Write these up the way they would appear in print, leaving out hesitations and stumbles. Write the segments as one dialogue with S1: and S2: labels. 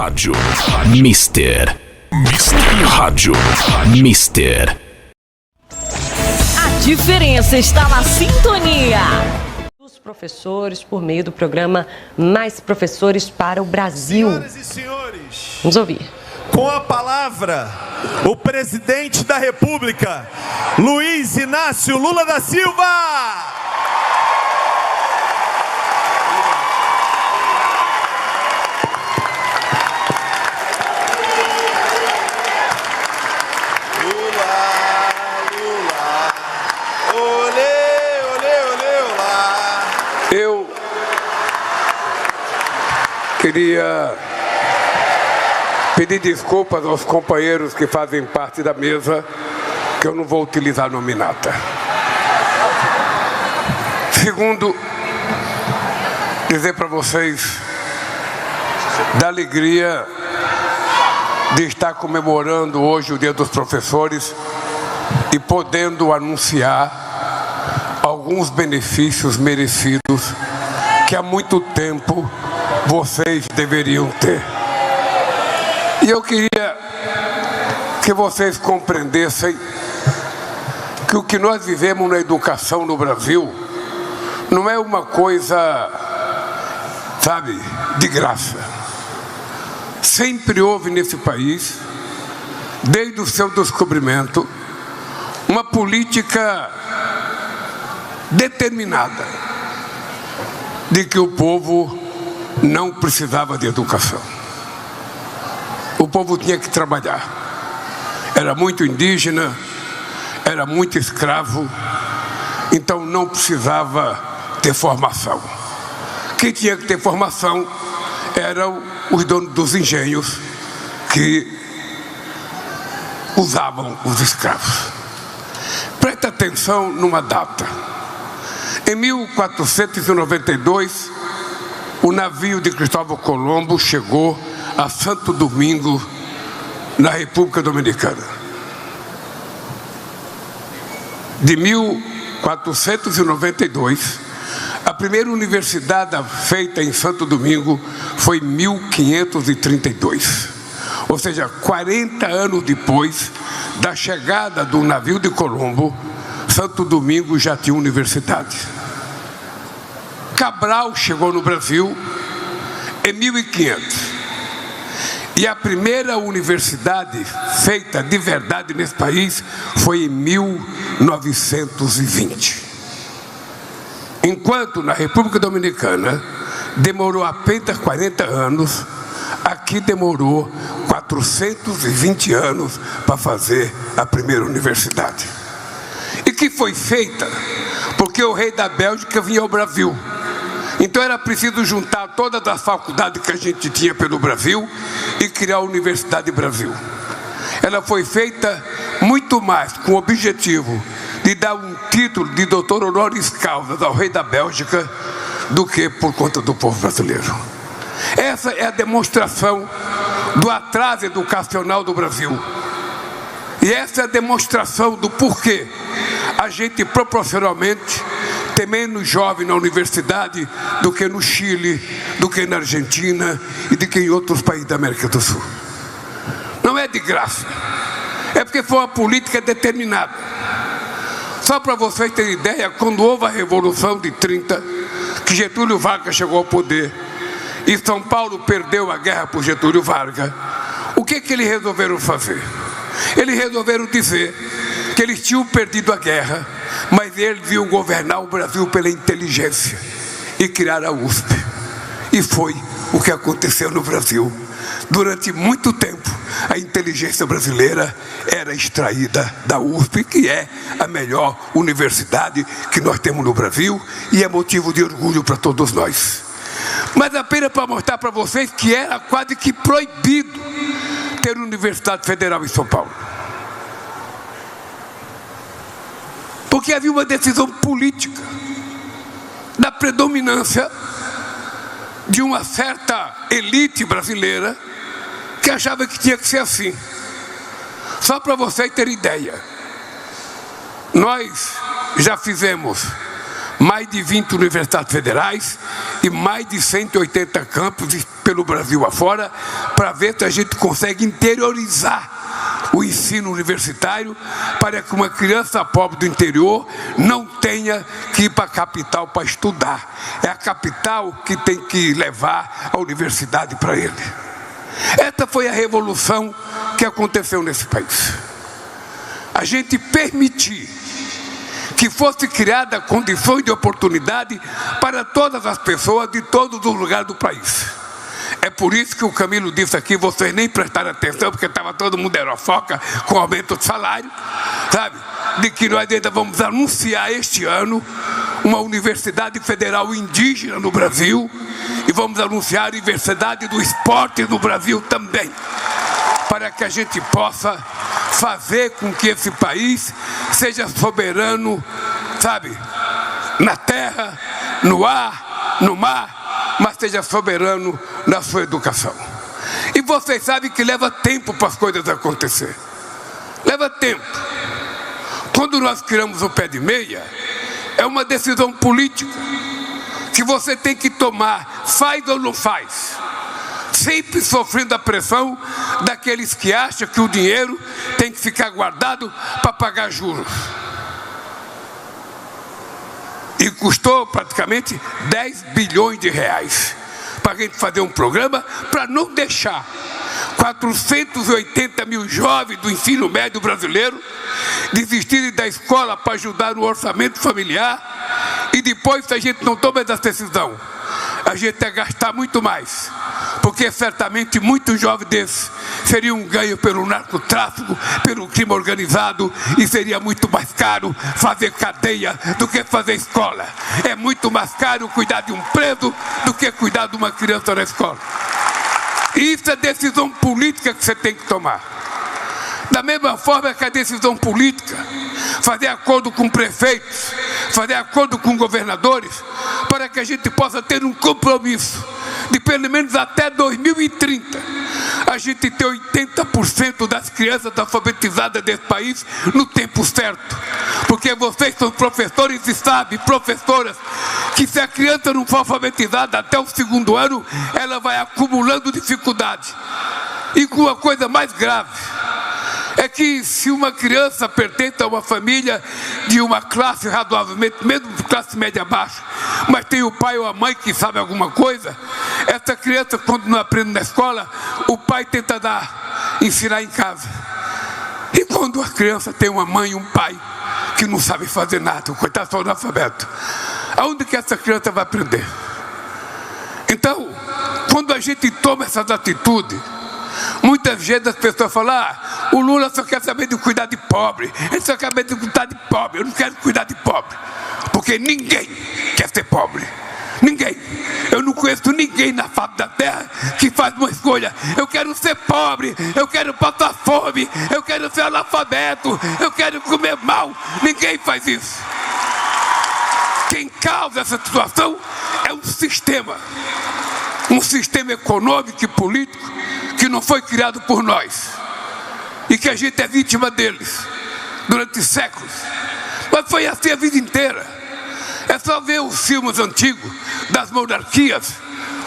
S1: Rádio Mister. Rádio Mister.
S2: A diferença está na sintonia dos professores por meio do programa Mais Professores para o Brasil.
S3: Senhoras e senhores,
S2: vamos ouvir.
S3: Com a palavra, o presidente da República, Luiz Inácio Lula da Silva.
S4: Eu queria pedir desculpas aos companheiros que fazem parte da mesa, que eu não vou utilizar nominata. Segundo, dizer para vocês da alegria de estar comemorando hoje o Dia dos Professores e podendo anunciar alguns benefícios merecidos que há muito tempo vocês deveriam ter. E eu queria que vocês compreendessem que o que nós vivemos na educação no Brasil não é uma coisa, sabe, de graça. Sempre houve nesse país, desde o seu descobrimento, uma política determinada de que o povo não precisava de educação. O povo tinha que trabalhar. Era muito indígena, era muito escravo, então não precisava ter formação. Quem tinha que ter formação eram os donos dos engenhos que usavam os escravos. Presta atenção numa data. Em 1492, o navio de Cristóvão Colombo chegou a Santo Domingo, na República Dominicana. De 1492, a primeira universidade feita em Santo Domingo foi em 1532. Ou seja, 40 anos depois da chegada do navio de Colombo, Santo Domingo já tinha universidade. Cabral chegou no Brasil em 1500. E a primeira universidade feita de verdade nesse país foi em 1920. Enquanto na República Dominicana demorou apenas 40 anos, aqui demorou 420 anos para fazer a primeira universidade. E que foi feita porque o rei da Bélgica vinha ao Brasil. Então era preciso juntar todas as faculdades que a gente tinha pelo Brasil e criar a Universidade Brasil. Ela foi feita muito mais com o objetivo de dar um título de doutor honoris causa ao rei da Bélgica do que por conta do povo brasileiro. Essa é a demonstração do atraso educacional do Brasil. E essa é a demonstração do porquê a gente proporcionalmente tem menos jovem na universidade do que no Chile, do que na Argentina e do que em outros países da América do Sul. Não é de graça, é porque foi uma política determinada. Só para vocês terem ideia, quando houve a Revolução de 30, que Getúlio Vargas chegou ao poder e São Paulo perdeu a guerra por Getúlio Vargas, o que eles resolveram fazer? Eles resolveram dizer que eles tinham perdido a guerra, mas eles iam governar o Brasil pela inteligência e criar a USP. E foi o que aconteceu no Brasil. Durante muito tempo, a inteligência brasileira era extraída da USP, que é a melhor universidade que nós temos no Brasil e é motivo de orgulho para todos nós. Mas apenas para mostrar para vocês que era quase que proibido ter universidade federal em São Paulo. Porque havia uma decisão política da predominância de uma certa elite brasileira que achava que tinha que ser assim. Só para vocês terem ideia, nós já fizemos mais de 20 universidades federais, e mais de 180 campos pelo Brasil afora, para ver se a gente consegue interiorizar o ensino universitário, para que uma criança pobre do interior não tenha que ir para a capital para estudar. É a capital que tem que levar a universidade para ele. Essa foi a revolução que aconteceu nesse país. A gente permitir que fosse criada condições de oportunidade para todas as pessoas de todos os lugares do país. É por isso que o Camilo disse aqui, vocês nem prestaram atenção, porque estava todo mundo aerofoca com aumento de salário, sabe? De que nós ainda vamos anunciar este ano uma universidade federal indígena no Brasil, e vamos anunciar a Universidade do Esporte no Brasil também, para que a gente possa fazer com que esse país seja soberano, sabe, na terra, no ar, no mar, mas seja soberano na sua educação. E vocês sabem que leva tempo para as coisas acontecer. Leva tempo. Quando nós criamos o pé de meia, é uma decisão política que você tem que tomar, faz ou não faz, sempre sofrendo a pressão daqueles que acham que o dinheiro tem que ficar guardado para pagar juros. E custou praticamente 10 bilhões de reais para a gente fazer um programa para não deixar 480 mil jovens do ensino médio brasileiro desistirem da escola para ajudar no orçamento familiar, e depois, se a gente não toma essa decisão, a gente vai gastar muito mais, porque certamente muitos jovens desses seriam um ganho pelo narcotráfico, pelo crime organizado, e seria muito mais caro fazer cadeia do que fazer escola. É muito mais caro cuidar de um preso do que cuidar de uma criança na escola. E isso é decisão política que você tem que tomar. Da mesma forma que a decisão política, fazer acordo com prefeitos, fazer acordo com governadores, para que a gente possa ter um compromisso de pelo menos até 2030, a gente ter 80% das crianças alfabetizadas desse país no tempo certo. Porque vocês são professores e sabem, professoras, que se a criança não for alfabetizada até o 2º ano, ela vai acumulando dificuldade. E com a coisa mais grave, é que se uma criança pertence a uma família de uma classe razoavelmente, mesmo classe média baixa, mas tem o pai ou a mãe que sabe alguma coisa, essa criança, quando não aprende na escola, o pai tenta ensinar em casa. E quando a criança tem uma mãe e um pai que não sabe fazer nada, o coitado só analfabeto, aonde que essa criança vai aprender? Então, quando a gente toma essas atitudes, muitas vezes as pessoas falam, o Lula só quer saber de cuidar de pobre, ele só quer saber de cuidar de pobre, eu não quero cuidar de pobre, porque ninguém quer ser pobre, ninguém. Eu não conheço ninguém na face da terra que faz uma escolha, eu quero ser pobre, eu quero passar fome, eu quero ser analfabeto, eu quero comer mal. Ninguém faz isso. Quem causa essa situação é um sistema econômico e político que não foi criado por nós, e que a gente é vítima deles durante séculos, mas foi assim a vida inteira. É só ver os filmes antigos das monarquias,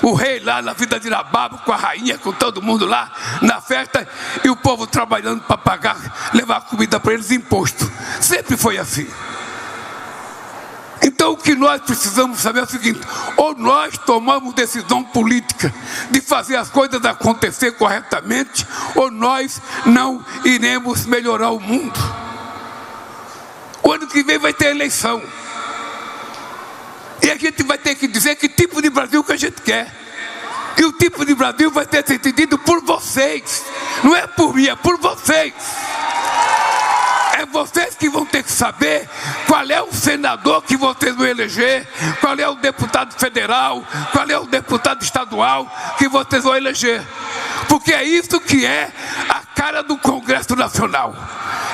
S4: o rei lá na vida de Nababo, com a rainha, com todo mundo lá na festa, e o povo trabalhando para pagar, levar comida para eles, imposto. Sempre foi assim. Então o que nós precisamos saber é o seguinte: ou nós tomamos decisão política de fazer as coisas acontecer corretamente, ou nós não iremos melhorar o mundo. O ano que vem vai ter eleição, e a gente vai ter que dizer que tipo de Brasil que a gente quer. E o tipo de Brasil vai ser decidido por vocês, não é por mim, é por vocês. É vocês que vão ter que saber qual é o senador que vocês vão eleger, qual é o deputado federal, qual é o deputado estadual que vocês vão eleger. Porque é isso que é a cara do Congresso Nacional.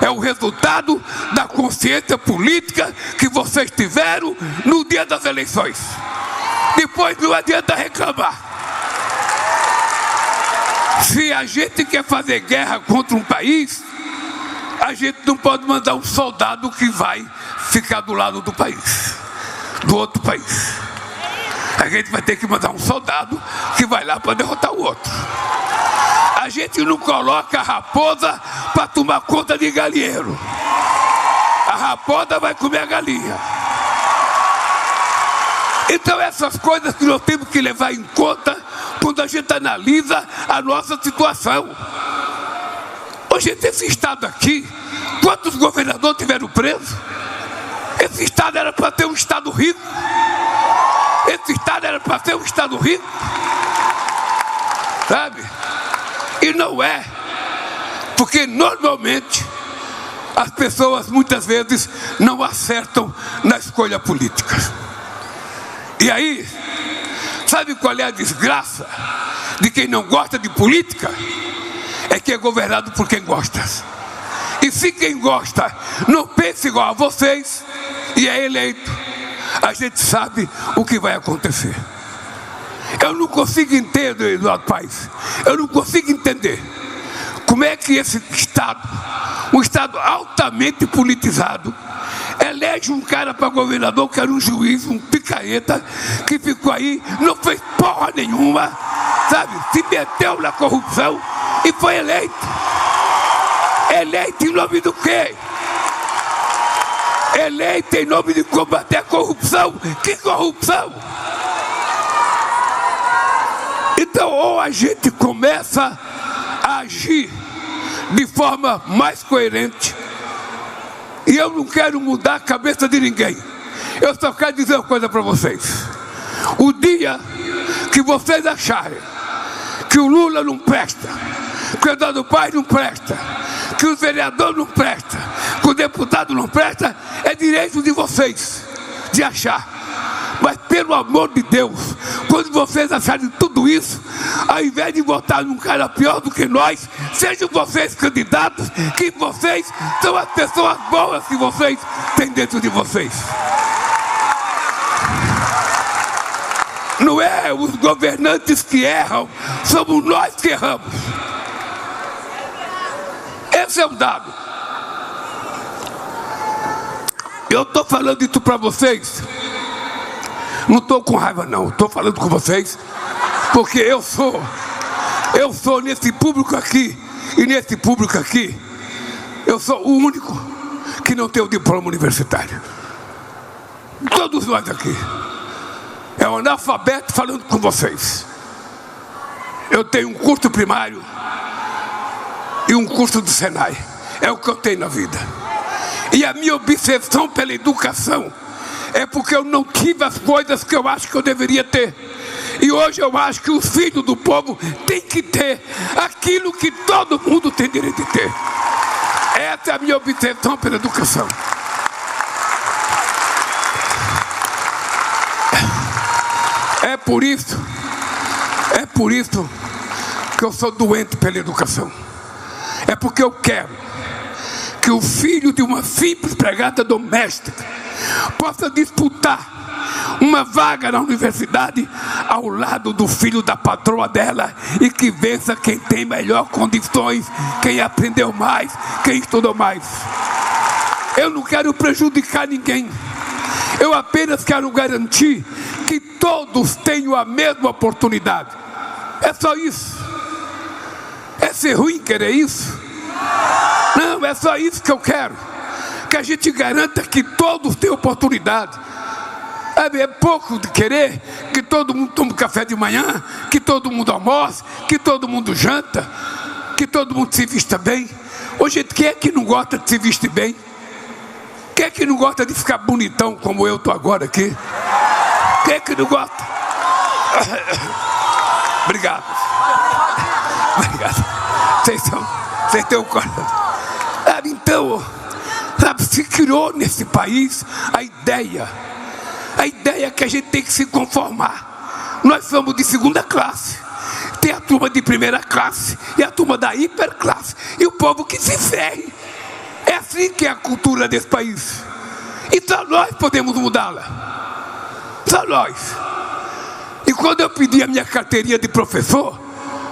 S4: É o resultado da consciência política que vocês tiveram no dia das eleições. Depois não adianta reclamar. Se a gente quer fazer guerra contra um país, a gente não pode mandar um soldado que vai ficar do lado do país, do outro país. A gente vai ter que mandar um soldado que vai lá para derrotar o outro. A gente não coloca a raposa para tomar conta de galinheiro. A raposa vai comer a galinha. Então essas coisas que nós temos que levar em conta quando a gente analisa a nossa situação. Hoje, esse estado aqui, quantos governadores tiveram presos? Esse estado era para ter um estado rico. Esse estado era para ser um estado rico. Sabe? E não é. Porque normalmente as pessoas muitas vezes não acertam na escolha política. E aí, sabe qual é a desgraça de quem não gosta de política? É que é governado por quem gosta. E se quem gosta não pensa igual a vocês e é eleito, a gente sabe o que vai acontecer. Eu não consigo entender, Eduardo Paes, eu não consigo entender como é que esse estado, um estado altamente politizado, elege um cara para governador que era um juiz, um picareta, que ficou aí, não fez porra nenhuma, sabe? Se meteu na corrupção e foi eleito. Eleito em nome do quê? Eleito em nome de combater a corrupção. Que corrupção? Então, ou a gente começa a agir de forma mais coerente, e eu não quero mudar a cabeça de ninguém. Eu só quero dizer uma coisa para vocês. O dia que vocês acharem que o Lula não presta, que o Eduardo Paes não presta, que o vereador não presta, que o deputado não presta, é direito de vocês de achar. Mas pelo amor de Deus, quando vocês acharem tudo isso, ao invés de votar num cara pior do que nós, sejam vocês candidatos, que vocês são as pessoas boas que vocês têm dentro de vocês. Não é os governantes que erram, somos nós que erramos. Esse é o dado. Eu estou falando isso para vocês. Não estou com raiva não, estou falando com vocês porque eu sou nesse público aqui, e nesse público aqui eu sou o único que não tem o diploma universitário. Todos nós aqui é um analfabeto falando com vocês. Eu tenho um curso primário e um curso do Senai, é o que eu tenho na vida. E a minha obsessão pela educação é porque eu não tive as coisas que eu acho que eu deveria ter. E hoje eu acho que os filhos do povo têm que ter aquilo que todo mundo tem direito de ter. Essa é a minha obsessão pela educação. É por isso que eu sou doente pela educação. É porque eu quero que o filho de uma simples empregada doméstica possa disputar uma vaga na universidade ao lado do filho da patroa dela, e que vença quem tem melhor condições, quem aprendeu mais, quem estudou mais. Eu não quero prejudicar ninguém. Eu apenas quero garantir que todos tenham a mesma oportunidade. É só isso. É ser ruim querer isso? Não, é só isso que eu quero. Que a gente garanta que todos tenham oportunidade. É pouco de querer que todo mundo tome café de manhã, que todo mundo almoce, que todo mundo janta, que todo mundo se vista bem. Hoje, quem é que não gosta de se vestir bem? Quem é que não gosta de ficar bonitão como eu estou agora aqui? Quem é que não gosta? Obrigado. Obrigado. Vocês têm o coração. Então, sabe, se criou nesse país a ideia que a gente tem que se conformar. Nós somos de segunda classe. Tem a turma de primeira classe e a turma da hiperclasse. E o povo que se ferre. É assim que é a cultura desse país. E só nós podemos mudá-la. Só nós. E quando eu pedi a minha carteirinha de professor,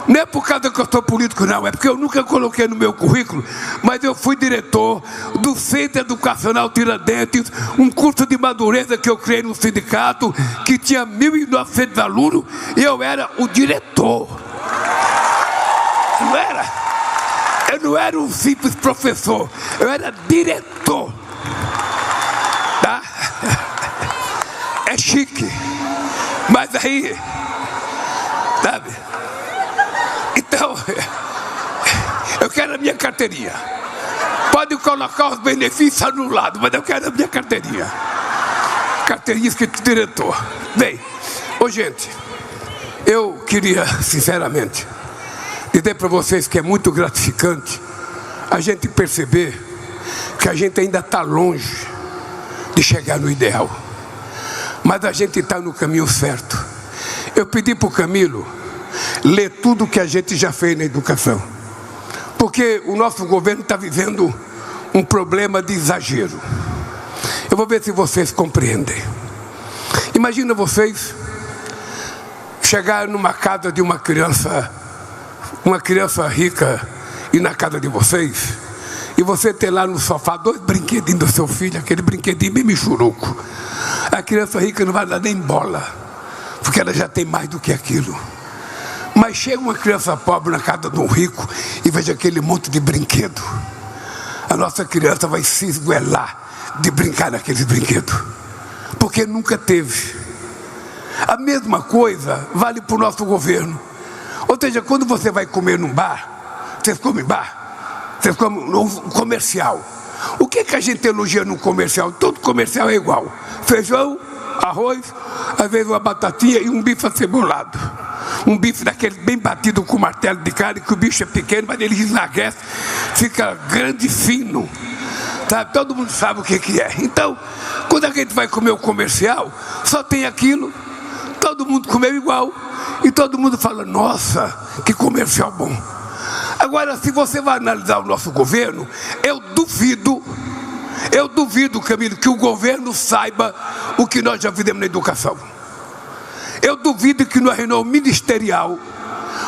S4: Não é por causa que eu sou político, não. É porque eu nunca coloquei no meu currículo, mas eu fui diretor do Centro Educacional Tiradentes, um curso de madureza que eu criei no sindicato, que tinha 1.900 alunos, e eu era o diretor. Eu não era um simples professor, eu era diretor. Tá? É chique. Mas aí, sabe? Então, eu quero a minha carteirinha. Pode colocar os benefícios anulados, mas eu quero a minha carteirinha. Carteirinha escrito diretor. Bem, gente, eu queria, sinceramente, dizer para vocês que é muito gratificante a gente perceber que a gente ainda está longe de chegar no ideal. Mas a gente está no caminho certo. Eu pedi para o Camilo ler tudo que a gente já fez na educação, porque o nosso governo está vivendo um problema de exagero. Eu vou ver se vocês compreendem. Imagina vocês chegar numa casa de uma criança rica, e na casa de vocês, e você ter lá no sofá 2 brinquedinhos do seu filho, aquele brinquedinho bem michuruco. A criança rica não vai dar nem bola, porque ela já tem mais do que aquilo. Mas chega uma criança pobre na casa de um rico e veja aquele monte de brinquedo. A nossa criança vai se esguelar de brincar naqueles brinquedos, porque nunca teve. A mesma coisa vale para o nosso governo. Ou seja, quando você vai comer num bar, vocês comem bar? Vocês comem no comercial. O que a gente elogia no comercial? Todo comercial é igual: feijão, arroz, às vezes uma batatinha e um bife acebolado. Um bife daquele bem batido com martelo de carne, que o bicho é pequeno, mas ele esmaguece, fica grande e fino. Sabe? Todo mundo sabe o que é. Então, quando a gente vai comer o comercial, só tem aquilo, todo mundo comeu igual, e todo mundo fala: nossa, que comercial bom. Agora, se você vai analisar o nosso governo, eu duvido, Camilo, que o governo saiba o que nós já fizemos na educação. Eu duvido que na reunião ministerial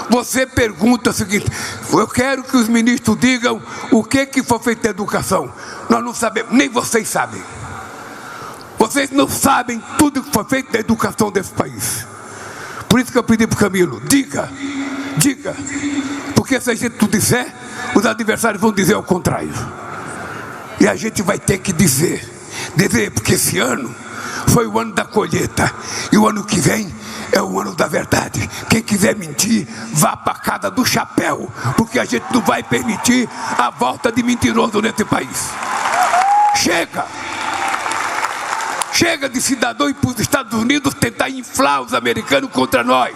S4: você pergunta o seguinte: eu quero que os ministros digam o que foi feito na educação. Nós não sabemos, nem vocês sabem. Vocês não sabem tudo que foi feito na educação desse país. Por isso que eu pedi para o Camilo: diga, porque se a gente não disser, os adversários vão dizer ao contrário. E a gente vai ter que dizer, porque esse ano foi o ano da colheita, e o ano que vem é o ano da verdade. Quem quiser mentir, vá para a casa do chapéu, porque a gente não vai permitir a volta de mentiroso nesse país. Chega de cidadão ir para os Estados Unidos tentar inflar os americanos contra nós.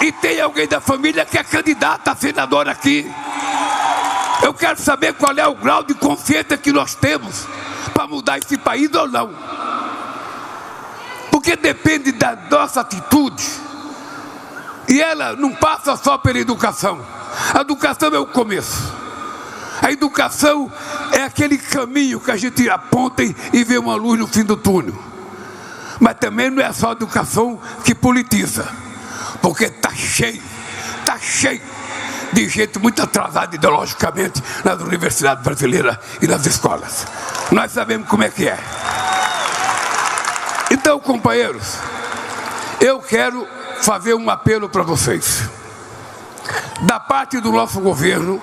S4: E tem alguém da família que é candidata a senador aqui. Eu quero saber qual é o grau de consciência que nós temos para mudar esse país ou não. Porque depende da nossa atitude. E ela não passa só pela educação. A educação é o começo. A educação é aquele caminho que a gente aponta e vê uma luz no fim do túnel. Mas também não é só a educação que politiza, porque está cheio de gente muito atrasada ideologicamente nas universidades brasileiras e nas escolas. Nós sabemos como é que é. Então, companheiros, eu quero fazer um apelo para vocês. Da parte do nosso governo,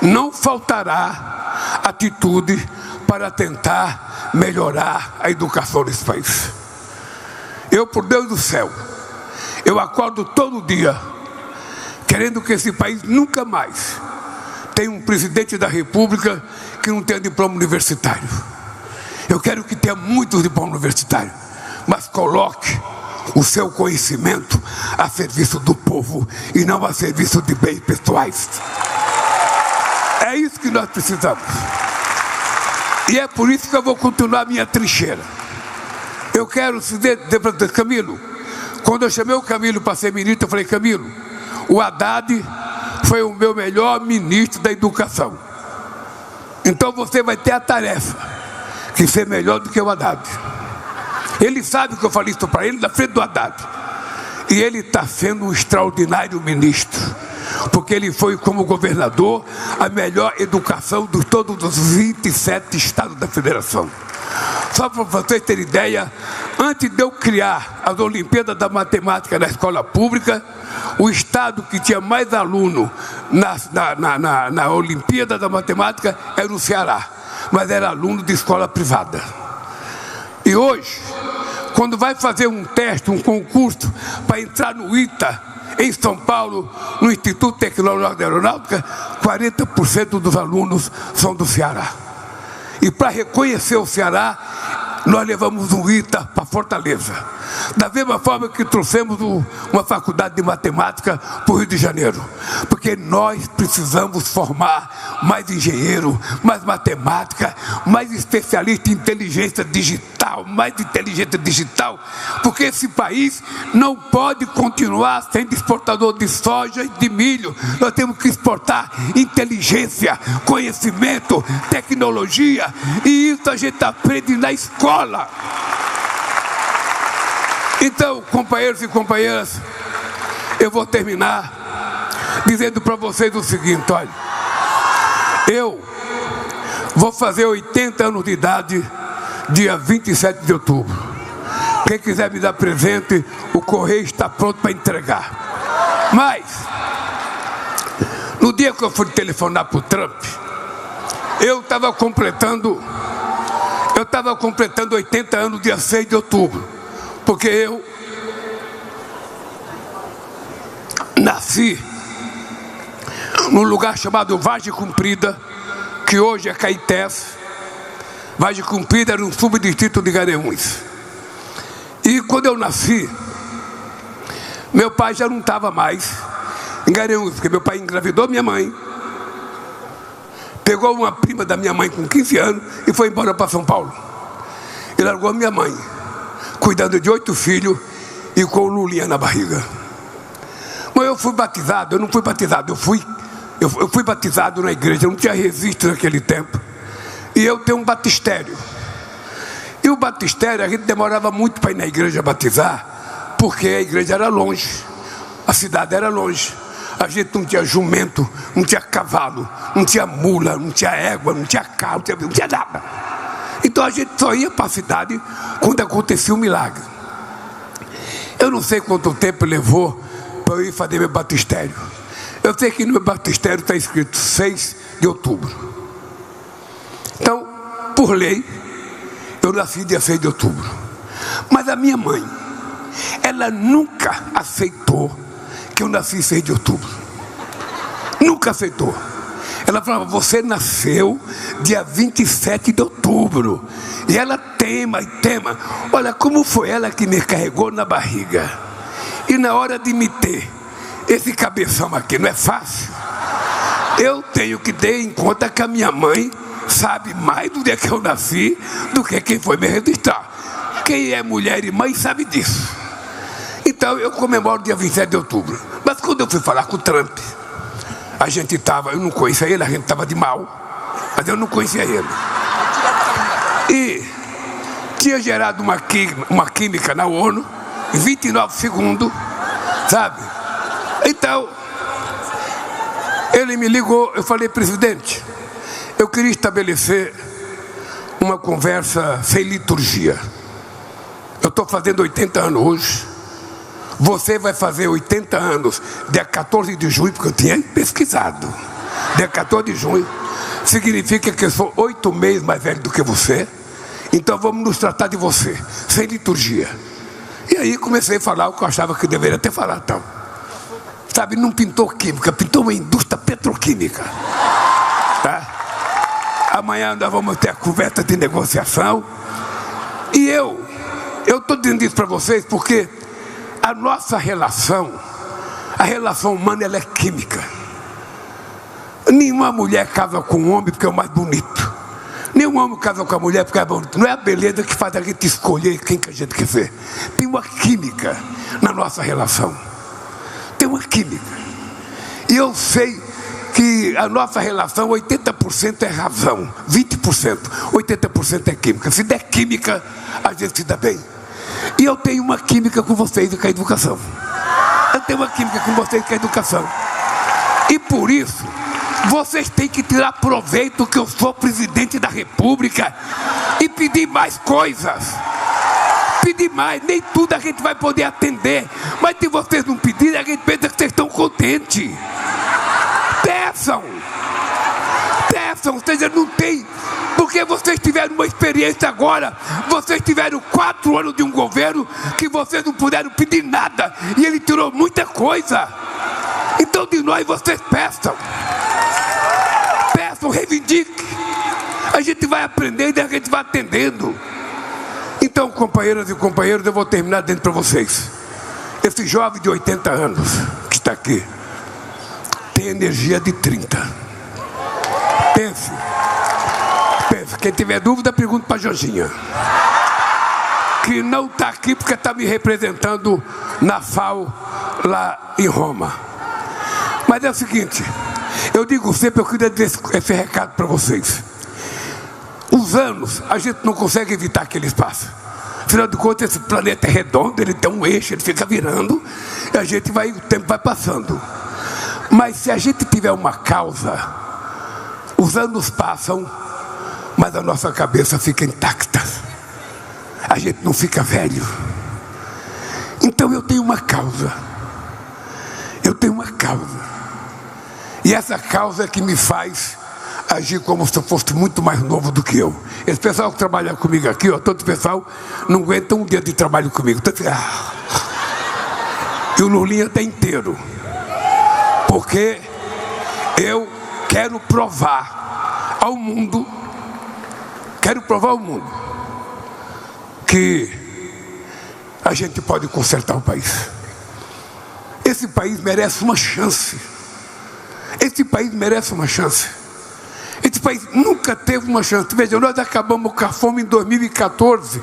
S4: não faltará atitude para tentar melhorar a educação desse país. Eu, por Deus do céu, eu acordo todo dia querendo que esse país nunca mais tenha um presidente da República que não tenha diploma universitário. Eu quero que tenha muitos diplomas universitários, mas coloque o seu conhecimento a serviço do povo e não a serviço de bens pessoais. É isso que nós precisamos. E é por isso que eu vou continuar a minha trincheira. Eu quero dizer para Camilo, quando eu chamei o Camilo para ser ministro, eu falei: Camilo, o Haddad foi o meu melhor ministro da educação. Então você vai ter a tarefa de ser melhor do que o Haddad. Ele sabe que eu falei isso para ele na frente do Haddad. E ele está sendo um extraordinário ministro, porque ele foi, como governador, a melhor educação de todos os 27 estados da federação. Só para vocês terem ideia, antes de eu criar as Olimpíadas da Matemática na escola pública, o estado que tinha mais aluno na Olimpíada da Matemática era o Ceará, mas era aluno de escola privada. E hoje, quando vai fazer um teste, um concurso para entrar no ITA, em São Paulo, no Instituto Tecnológico de Aeronáutica, 40% dos alunos são do Ceará. E para reconhecer o Ceará, nós levamos um ITA para Fortaleza. Da mesma forma que trouxemos uma faculdade de matemática para o Rio de Janeiro. Porque nós precisamos formar mais engenheiro, mais matemática, mais especialista em inteligência digital, porque esse país não pode continuar sendo exportador de soja e de milho. Nós temos que exportar inteligência, conhecimento, tecnologia, e isso a gente aprende na escola. Então, companheiros e companheiras, eu vou terminar dizendo para vocês o seguinte: olha, eu vou fazer 80 anos de idade dia 27 de outubro. Quem quiser me dar presente, o correio está pronto para entregar. Mas, no dia que eu fui telefonar para o Trump, eu estava completando 80 anos dia 6 de outubro. Porque eu nasci num lugar chamado Vargem Comprida, que hoje é Caetés. Vargem Comprida era um subdistrito de Garanhuns. E quando eu nasci, meu pai já não estava mais em Garanhuns, porque meu pai engravidou minha mãe, pegou uma prima da minha mãe com 15 anos e foi embora para São Paulo. E largou minha mãe, cuidando de 8 filhos e com o Lulinha na barriga. Mas eu fui batizado, eu não fui batizado, eu fui batizado na igreja, eu não tinha registro naquele tempo. E eu tenho um batistério. E o batistério, a gente demorava muito para ir na igreja batizar, porque a igreja era longe, a cidade era longe. A gente não tinha jumento, não tinha cavalo, não tinha mula, não tinha égua, não tinha carro, não tinha nada. Então a gente só ia para a cidade quando acontecia um milagre. Eu não sei quanto tempo levou para eu ir fazer meu batistério. Eu sei que no meu batistério está escrito 6 de outubro. Então, por lei, eu nasci dia 6 de outubro. Mas a minha mãe, ela nunca aceitou que eu nasci 6 de outubro. Nunca aceitou. Ela falava: você nasceu dia 27 de outubro. E ela tema. Olha, como foi ela que me carregou na barriga. E na hora de me ter esse cabeção aqui, não é fácil. Eu tenho que ter em conta que a minha mãe sabe mais do dia que eu nasci do que quem foi me registrar. Quem é mulher e mãe sabe disso. Então eu comemoro dia 27 de outubro. Mas quando eu fui falar com o Trump, a gente estava, eu não conhecia ele, a gente estava de mal, mas eu não conhecia ele. E tinha gerado uma química na ONU em 29 segundos, sabe? Então, ele me ligou, eu falei: presidente, eu queria estabelecer uma conversa sem liturgia. Eu estou fazendo 80 anos hoje. Você vai fazer 80 anos dia 14 de junho, porque eu tinha pesquisado. Dia 14 de junho significa que eu sou 8 meses mais velho do que você. Então vamos nos tratar de você, sem liturgia. E aí comecei a falar o que eu achava que deveria ter falado. Então, sabe, não pintou química, pintou uma indústria petroquímica. Tá? Amanhã nós vamos ter a conversa de negociação. E eu estou dizendo isso para vocês porque a nossa relação, a relação humana, ela é química. Nenhuma mulher casa com um homem porque é o mais bonito. Nenhum homem casa com a mulher porque é bonito. Não é a beleza que faz a gente escolher quem que a gente quer ser. Tem uma química na nossa relação. Tem uma química. E eu sei que a nossa relação, 80% é razão, 20%, 80% é química. Se der química, a gente se dá bem. E eu tenho uma química com vocês e com a educação. ter uma química com vocês que é educação. E por isso, vocês têm que tirar proveito que eu sou presidente da República e pedir mais coisas. Pedir mais, nem tudo a gente vai poder atender, mas se vocês não pedirem, a gente pensa que vocês estão contentes. Peçam, ou seja, não tem, porque vocês tiveram uma experiência agora, vocês tiveram 4 anos de um governo que vocês não puderam pedir nada, e ele tirou muita coisa. Então de nós vocês peçam, reivindiquem, a gente vai aprendendo e a gente vai atendendo. Então, companheiras e companheiros, eu vou terminar dizendo para vocês, esse jovem de 80 anos que está aqui tem energia de 30. Pense, quem tiver dúvida, pergunta para a Jorginha, que não está aqui porque está me representando na FAO lá em Roma. Mas é o seguinte, eu digo sempre, eu queria dar esse recado para vocês. Os anos, a gente não consegue evitar que eles passem. Afinal de contas, esse planeta é redondo, ele tem um eixo, ele fica virando, e o tempo vai passando. Mas se a gente tiver uma causa, os anos passam, mas a nossa cabeça fica intacta. A gente não fica velho. Então eu tenho uma causa. E essa causa é que me faz agir como se eu fosse muito mais novo do que eu. Esse pessoal que trabalha comigo aqui, todo pessoal não aguenta um dia de trabalho comigo. E o Lulinha está inteiro. Porque eu quero provar ao mundo, que a gente pode consertar o país. Esse país merece uma chance. Esse país nunca teve uma chance. Veja, nós acabamos com a fome em 2014.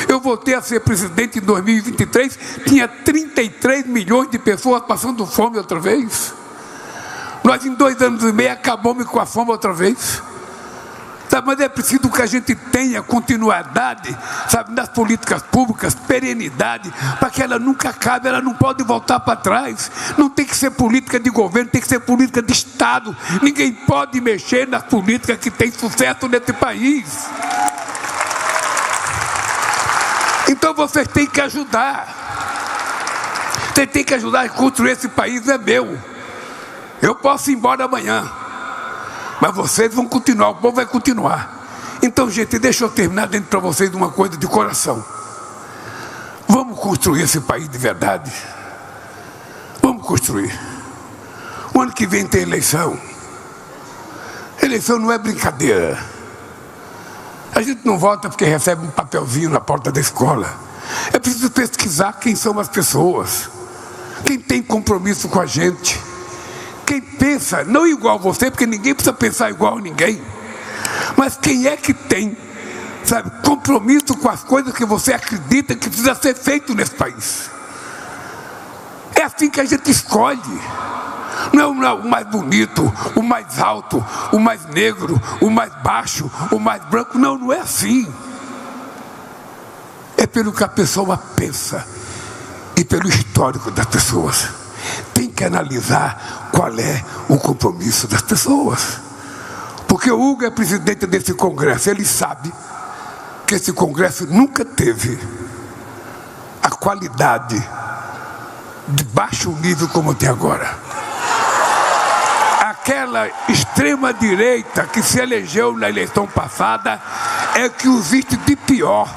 S4: Eu voltei a ser presidente em 2023. Tinha 33 milhões de pessoas passando fome outra vez. Nós em 2 anos e meio acabamos com a fome outra vez. Mas é preciso que a gente tenha continuidade, nas políticas públicas, perenidade, para que ela nunca acabe, ela não pode voltar para trás. Não tem que ser política de governo, tem que ser política de Estado. Ninguém pode mexer nas políticas que tem sucesso nesse país. Então vocês têm que ajudar. Vocês têm que ajudar a construir esse país, é meu. Eu posso ir embora amanhã, mas vocês vão continuar, o povo vai continuar. Então, gente, deixa eu terminar dizendo para vocês uma coisa de coração. Vamos construir esse país de verdade. Vamos construir. O ano que vem tem eleição. Eleição não é brincadeira. A gente não vota porque recebe um papelzinho na porta da escola. É preciso pesquisar quem são as pessoas, quem tem compromisso com a gente, quem pensa, não igual você, porque ninguém precisa pensar igual a ninguém, mas quem é que tem, compromisso com as coisas que você acredita que precisa ser feito nesse país. É assim que a gente escolhe. Não é o mais bonito, o mais alto, o mais negro, o mais baixo, o mais branco. Não é assim. É pelo que a pessoa pensa e pelo histórico das pessoas. Tem que analisar qual é o compromisso das pessoas. Porque o Hugo é presidente desse congresso, ele sabe que esse congresso nunca teve a qualidade de baixo nível como tem agora. Aquela extrema direita que se elegeu na eleição passada é que existe de pior.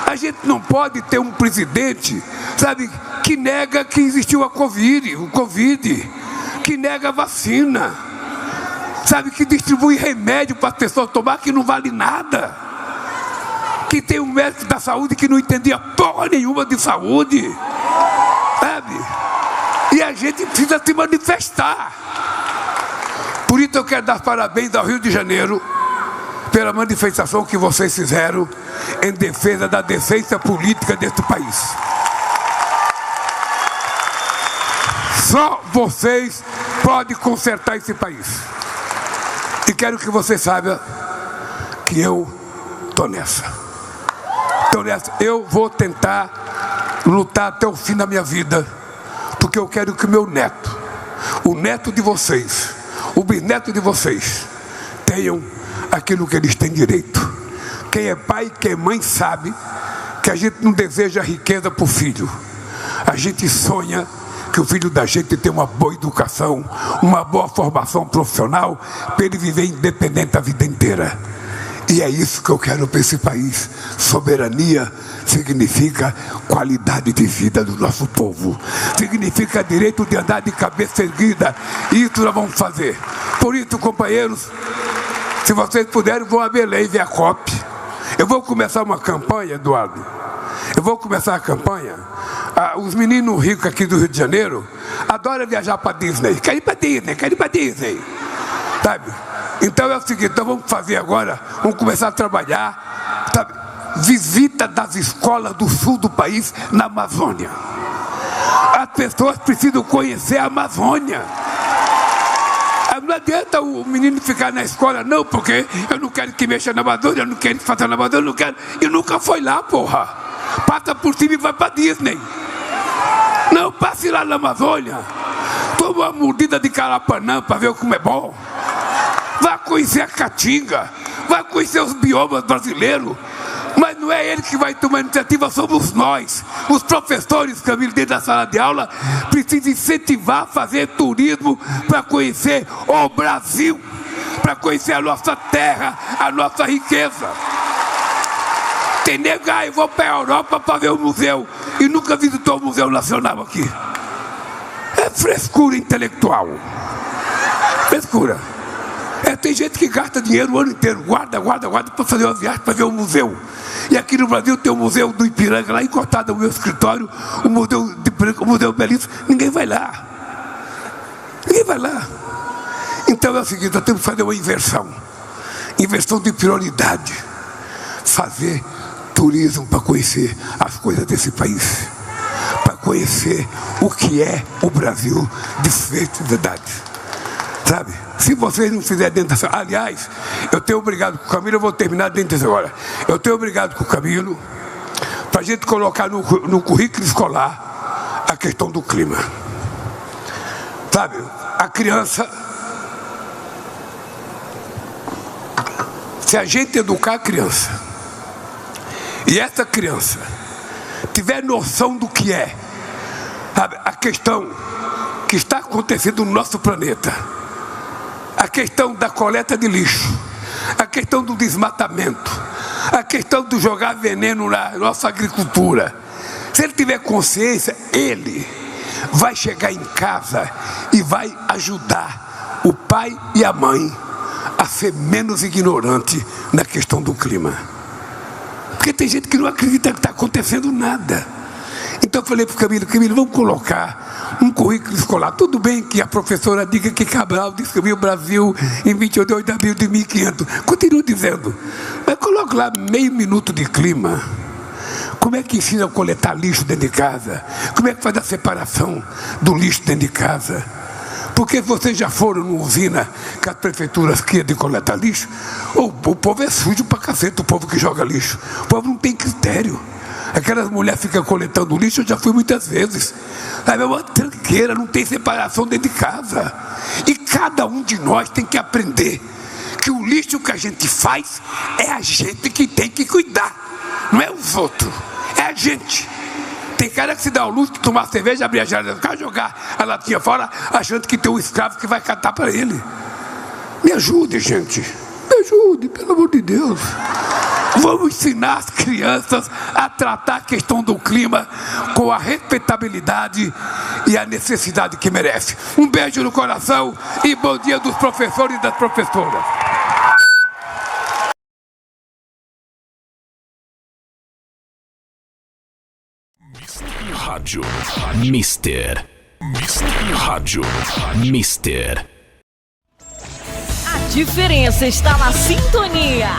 S4: A gente não pode ter um presidente, que nega que existiu o Covid, que nega a vacina, que distribui remédio para as pessoas tomar que não vale nada, que tem um médico da saúde que não entendia porra nenhuma de saúde, e a gente precisa se manifestar. Por isso eu quero dar parabéns ao Rio de Janeiro pela manifestação que vocês fizeram em defesa da decência política deste país. Só vocês podem consertar esse país. E quero que você saiba que eu estou nessa. Eu vou tentar lutar até o fim da minha vida, porque eu quero que o meu neto, o neto de vocês, o bisneto de vocês, tenham aquilo que eles têm direito. Quem é pai, quem é mãe sabe que a gente não deseja riqueza para o filho. A gente sonha que o filho da gente tenha uma boa educação, uma boa formação profissional, para ele viver independente a vida inteira. E é isso que eu quero para esse país. Soberania significa qualidade de vida do nosso povo. Significa direito de andar de cabeça erguida. E isso nós vamos fazer. Por isso, companheiros, se vocês puderem, vão a Belém ver a COP. Eu vou começar uma campanha, Eduardo. Eu vou começar a campanha. Os meninos ricos aqui do Rio de Janeiro adoram viajar para Disney. Querem ir para Disney, querem ir para Disney. Sabe? Então é o seguinte, então vamos fazer agora, vamos começar a trabalhar, sabe? Visita das escolas do sul do país na Amazônia. As pessoas precisam conhecer a Amazônia. Não adianta o menino ficar na escola, não, porque eu não quero que mexa na Amazônia, eu não quero que faça na Amazônia, eu não quero. E nunca foi lá, porra. Passa por cima e vai para Disney. Não, passe lá na Amazônia. Toma uma mordida de Carapanã para ver como é bom. Vai conhecer a Caatinga, vai conhecer os biomas brasileiros. Mas não é ele que vai tomar iniciativa, somos nós. Os professores, Camilo, dentro da sala de aula, precisam incentivar a fazer turismo para conhecer o Brasil, para conhecer a nossa terra, a nossa riqueza. Tem negar, eu vou para a Europa para ver o museu e nunca visitou o Museu Nacional aqui. É frescura intelectual. Frescura. Tem gente que gasta dinheiro o ano inteiro, guarda para fazer uma viagem para ver o museu. E aqui no Brasil tem o Museu do Ipiranga, lá encostado no meu escritório, o Museu de Ipiranga, o Museu Belíssimo, ninguém vai lá. Ninguém vai lá. Então é o seguinte, nós temos que fazer uma inversão de prioridade. Fazer turismo para conhecer as coisas desse país, para conhecer o que é o Brasil de feito de verdade. Sabe? Se vocês não fizerem dentro dessa... Aliás, eu tenho obrigado com o Camilo, eu vou terminar dentro dessa hora. Eu tenho obrigado com o Camilo para a gente colocar no currículo escolar a questão do clima. Sabe? A criança... Se a gente educar a criança, e essa criança tiver noção do que é, sabe, a questão que está acontecendo no nosso planeta, a questão da coleta de lixo, a questão do desmatamento, a questão de jogar veneno na nossa agricultura. Se ele tiver consciência, ele vai chegar em casa e vai ajudar o pai e a mãe a ser menos ignorante na questão do clima. Porque tem gente que não acredita que está acontecendo nada. Então eu falei para o Camilo, vamos colocar um currículo escolar. Tudo bem que a professora diga que Cabral descobriu o Brasil em 22 de abril de 1500. Continuo dizendo. Mas coloque lá meio minuto de clima. Como é que ensina a coletar lixo dentro de casa? Como é que faz a separação do lixo dentro de casa? Porque vocês já foram numa usina que as prefeituras criam de coletar lixo? O povo é sujo pra cacete, o povo que joga lixo. O povo não tem critério. Aquelas mulheres ficam coletando lixo, eu já fui muitas vezes. É uma tranqueira, não tem separação dentro de casa. E cada um de nós tem que aprender que o lixo que a gente faz é a gente que tem que cuidar. Não é os outros, é a gente. Tem cara que se dá o luxo de tomar cerveja, abrir a janela do carro, jogar a latinha fora, achando que tem um escravo que vai catar para ele. Me ajude, gente. Me ajude, pelo amor de Deus. Vamos ensinar as crianças a tratar a questão do clima com a respeitabilidade e a necessidade que merece. Um beijo no coração e bom dia dos professores e das professoras.
S1: Rádio Mister Rádio Mister.
S2: A diferença está na sintonia.